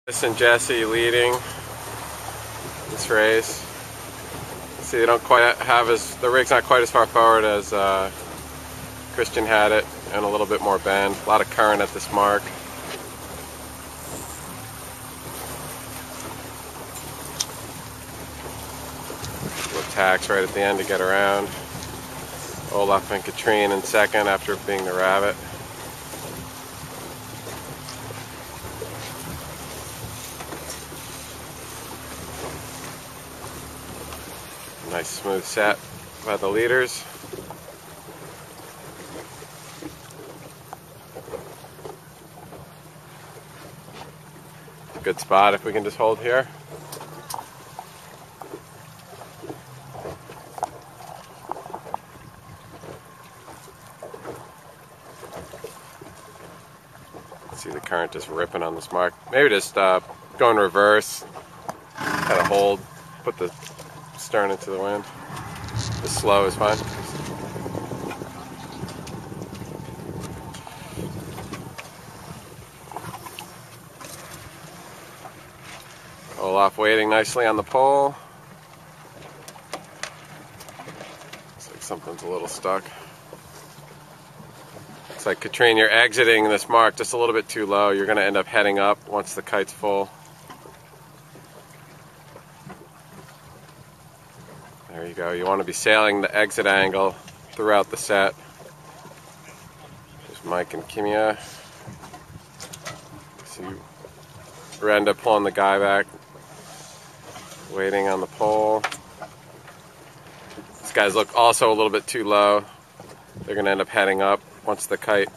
Chris and Jesse leading this race. See, they don't quite have the rig's not quite as far forward as Christian had it, and a little bit more bend. A lot of current at this mark. Little tax right at the end to get around. Olaf and Katrine in second after being the rabbit. Nice smooth set by the leaders. Good spot if we can just hold here. See the current just ripping on this mark. Maybe just go in reverse, kind of hold, put the stern into the wind. Just slow is fine. Olaf waiting nicely on the pole. Looks like something's a little stuck. Looks like Katrine, you're exiting this mark just a little bit too low. You're going to end up heading up once the kite's full. There you go. You want to be sailing the exit angle throughout the set. There's Mike and Kimia. See Brenda pulling the guy back, waiting on the pole. These guys look also a little bit too low. They're going to end up heading up once the kite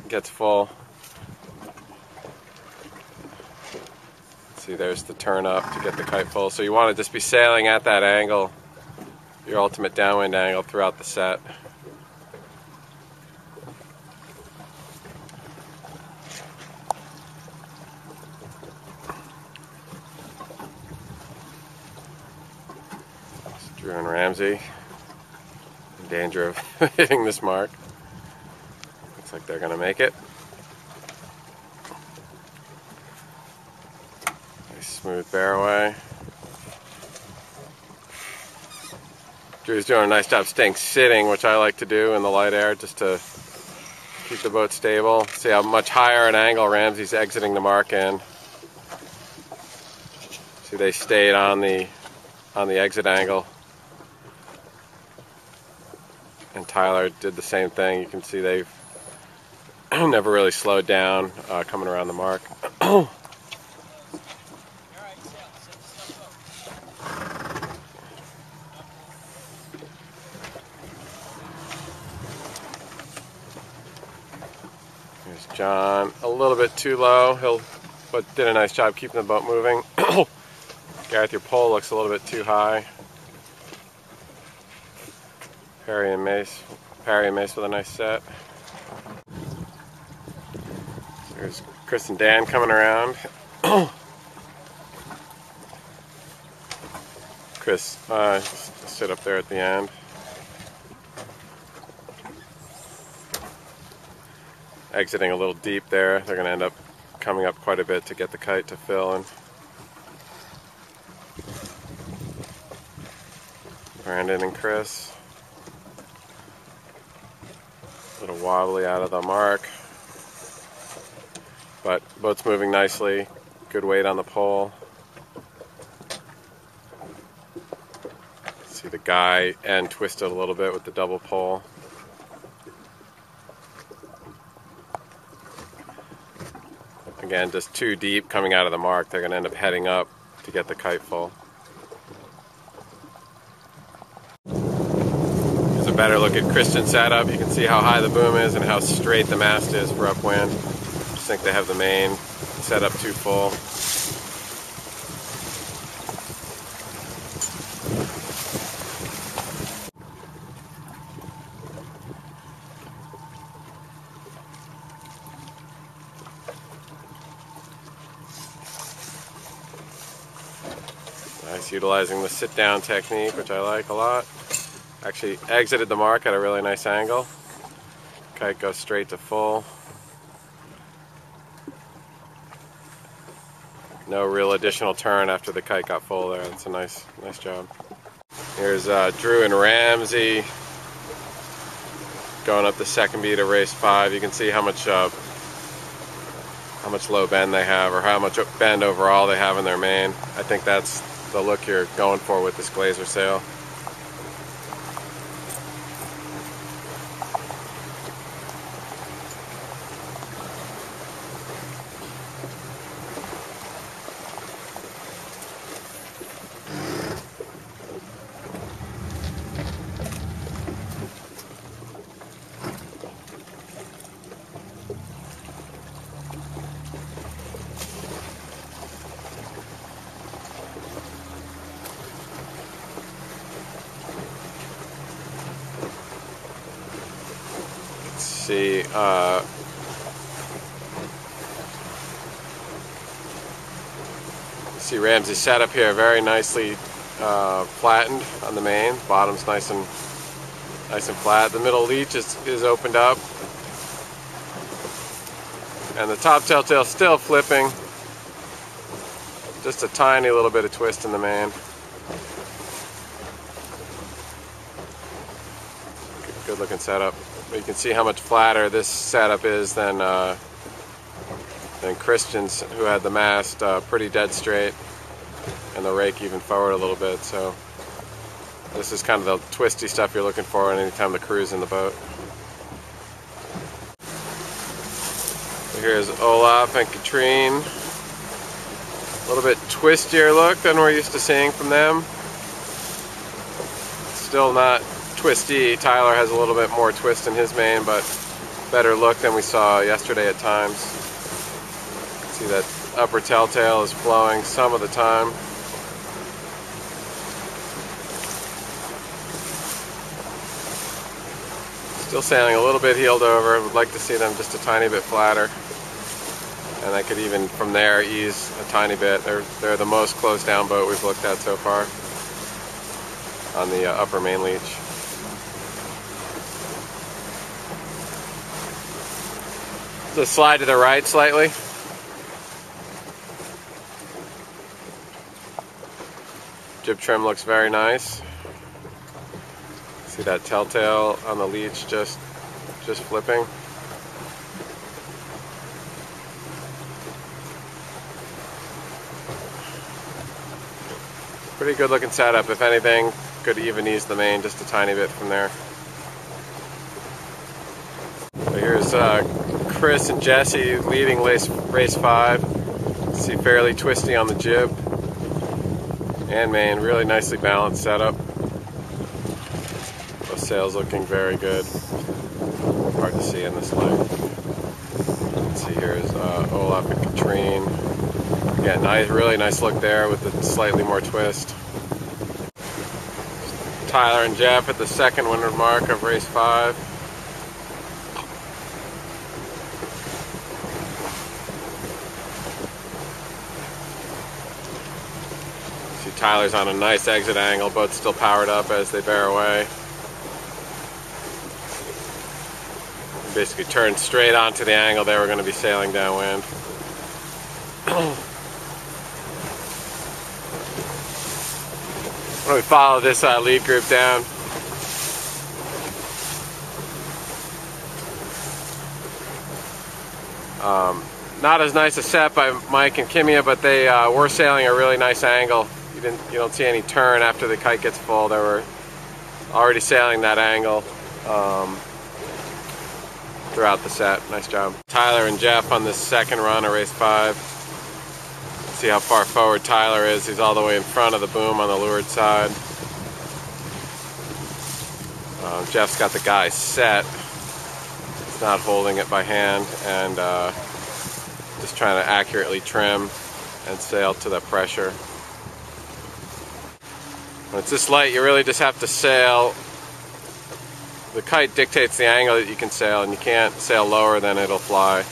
gets full. See, there's the turn up to get the kite full. So you want to just be sailing at that angle, your ultimate downwind angle throughout the set. Drew and Ramsey in danger of hitting this mark. Looks like they're going to make it. Nice smooth bearaway. Drew's doing a nice job staying sitting, which I like to do in the light air just to keep the boat stable. See how much higher an angle Ramsey's exiting the mark in. See, they stayed on the exit angle. And Tyler did the same thing. You can see they've never really slowed down coming around the mark. Here's John, a little bit too low, but did a nice job keeping the boat moving. Gareth, your pole looks a little bit too high. Perry and Mace with a nice set. There's Chris and Dan coming around. Chris, sit up there at the end. Exiting a little deep there. They're going to end up coming up quite a bit to get the kite to fill. And Brandon and Chris. A little wobbly out of the mark. But boat's moving nicely. Good weight on the pole. See the guy end twisted a little bit with the double pole. Again, just too deep coming out of the mark. They're going to end up heading up to get the kite full. Here's a better look at Christian's setup. You can see how high the boom is and how straight the mast is for upwind. I think they have the main set up too full. Nice, utilizing the sit-down technique, which I like a lot. Actually exited the mark at a really nice angle. Kite goes straight to full. No real additional turn after the kite got full there. That's a nice job. Here's Drew and Ramsey going up the second beat of race 5. You can see how much low bend they have, or how much bend overall they have in their main. I think that's the look you're going for with this Glazer sail. See Ramsey's setup here, very nicely flattened on the main. Bottom's nice and flat. The middle leech is opened up, and the top telltale still flipping. Just a tiny little bit of twist in the main. Good looking setup. You can see how much flatter this setup is than Christian's, who had the mast pretty dead straight and the rake even forward a little bit. So this is kind of the twisty stuff you're looking for anytime the crew's in the boat. So here's Olaf and Katrine. A little bit twistier look than we're used to seeing from them. Still not twisty. Tyler has a little bit more twist in his main, but better look than we saw yesterday at times. See that upper telltale is flowing some of the time. Still sailing a little bit heeled over. Would like to see them just a tiny bit flatter, and I could even from there ease a tiny bit. They're the most closed down boat we've looked at so far on the upper main leech. The slide to the right slightly. Jib trim looks very nice. See that telltale on the leech just flipping. Pretty good looking setup. If anything, could even ease the main just a tiny bit from there. So here's Chris and Jesse leading race 5. See fairly twisty on the jib and main. Really nicely balanced setup. Both sails looking very good. Hard to see in this light. Let's see, here's Olaf and Katrine. Again, really nice look there with the slightly more twist. Tyler and Jeff at the second windward mark of race 5. See Tyler's on a nice exit angle, both still powered up as they bear away. Basically turned straight onto the angle they were going to be sailing downwind. When we follow this lead group down, not as nice a set by Mike and Kimia, but they were sailing a really nice angle. You don't see any turn after the kite gets full. They were already sailing that angle throughout the set. Nice job. Tyler and Jeff on this second run of race 5. See how far forward Tyler is. He's all the way in front of the boom on the leeward side. Jeff's got the guy set. He's not holding it by hand, and just trying to accurately trim and sail to the pressure. When it's this light, you really just have to sail. The kite dictates the angle that you can sail, and you can't sail lower than it'll fly.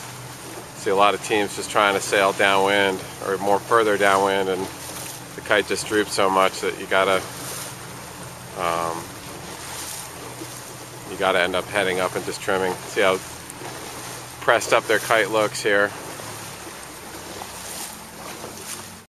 See a lot of teams just trying to sail downwind or more further downwind, and the kite just droops so much that you gotta end up heading up and just trimming. See how pressed up their kite looks here.